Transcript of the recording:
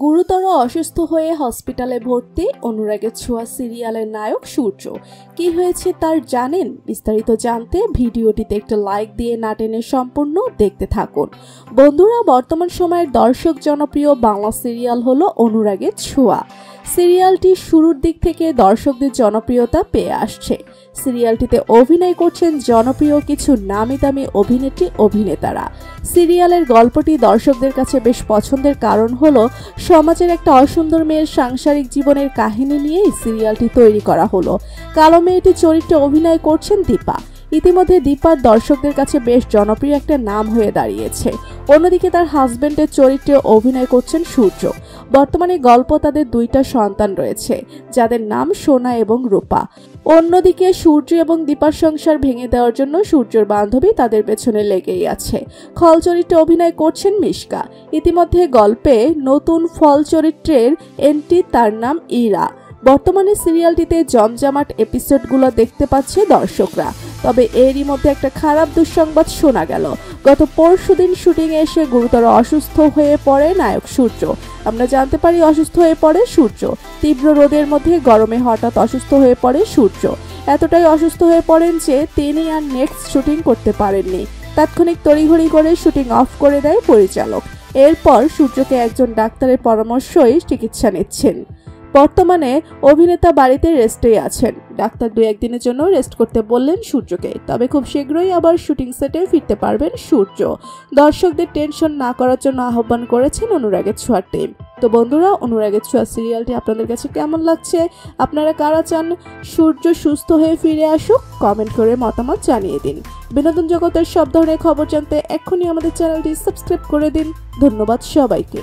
গুরুতর অসুস্থ হয়ে হসপিটালে ভর্তি অনুরাগের ছোঁয়া সিরিয়ালের নায়ক সূর্য। কি হয়েছে তার জানেন? বিস্তারিত জানতে ভিডিওটিতে একটা লাইক দিয়ে না টেনে সম্পূর্ণ দেখতে থাকুন। বন্ধুরা, বর্তমান সময়ের দর্শক জনপ্রিয় বাংলা সিরিয়াল হলো অনুরাগের ছোঁয়া। সিরিয়ালটি শুরুর দিক থেকে দর্শকদের জনপ্রিয়তা পেয়ে আসছে। সিরিয়ালটিতে অভিনয় করছেন জনপ্রিয় কিছু নামি দামি অভিনেত্রী অভিনেতারা। সিরিয়ালের গল্পটি দর্শকদের কাছে বেশ পছন্দের কারণ হলো সমাজের একটা অসুন্দর মেয়ের সাংসারিক জীবনের কাহিনী নিয়েই সিরিয়ালটি তৈরি করা হলো। কালো মেয়েটি চরিত্রে অভিনয় করছেন দীপা। ইতিমধ্যে দীপার দর্শকদের কাছে বেশ জনপ্রিয় একটা নাম হয়ে দাঁড়িয়েছে। অন্যদিকে তার হাজবেন্ডের চরিত্রে অভিনয় করছেন সূর্য। বর্তমানে গল্প তাদের দুইটা সন্তান রয়েছে, যাদের নাম সোনা এবং রূপা। অন্যদিকে সূর্য এবং দীপার সংসার ভেঙে দেওয়ার জন্য সূর্যর বান্ধবী তাদের পেছনে লেগেই আছে। খল চরিত্রে অভিনয় করছেন মিশকা। ইতিমধ্যে গল্পে নতুন ফল চরিত্রের এন্ট্রি, তার নাম ইরা। বর্তমানে সিরিয়ালটিতে জমজমাট এপিসোডগুলো দেখতে পাচ্ছে দর্শকরা। তবে এরই মধ্যে একটা খারাপ দুঃসংবাদ শোনা গেল। গত পরশুদিন শুটিংয়ে এসে গুরুতর অসুস্থ হয়ে পড়ে নায়ক সূর্য। আমরা জানতে পারি অসুস্থ হয়ে পড়ে সূর্য। তীব্র রোদের মধ্যে গরমে হঠাৎ অসুস্থ হয়ে পড়ে সূর্য। এতটাই অসুস্থ হয়ে পড়েন যে তিনি আর নেক্সট শুটিং করতে পারেননি। তাৎক্ষণিক তড়িঘড়ি করে শুটিং অফ করে দেয় পরিচালক। এরপর সূর্যকে একজন ডাক্তারের পরামর্শই চিকিৎসা নিচ্ছেন। বর্তমানে অভিনেতা বাড়িতে রেস্টেই আছেন। ডাক্তার 2-1 দিনের জন্য রেস্ট করতে বললেন সূর্যকে। তবে খুব শীঘ্রই আবার শুটিং সেটে ফিরতে পারবেন সূর্য। দর্শকদের টেনশন না করার জন্য আহ্বান করেছেন অনুরাগের ছোঁয়া টিম। তো বন্ধুরা, অনুরাগের ছোঁয়া সিরিয়ালটি আপনাদের কাছে কেমন লাগছে? আপনারা কারা চান সূর্য সুস্থ হয়ে ফিরে আসুক? কমেন্ট করে মতামত জানিয়ে দিন। বিনোদন জগতের সব ধরনের খবর জানতে এক্ষুনি আমাদের চ্যানেলটি সাবস্ক্রাইব করে দিন। ধন্যবাদ সবাইকে।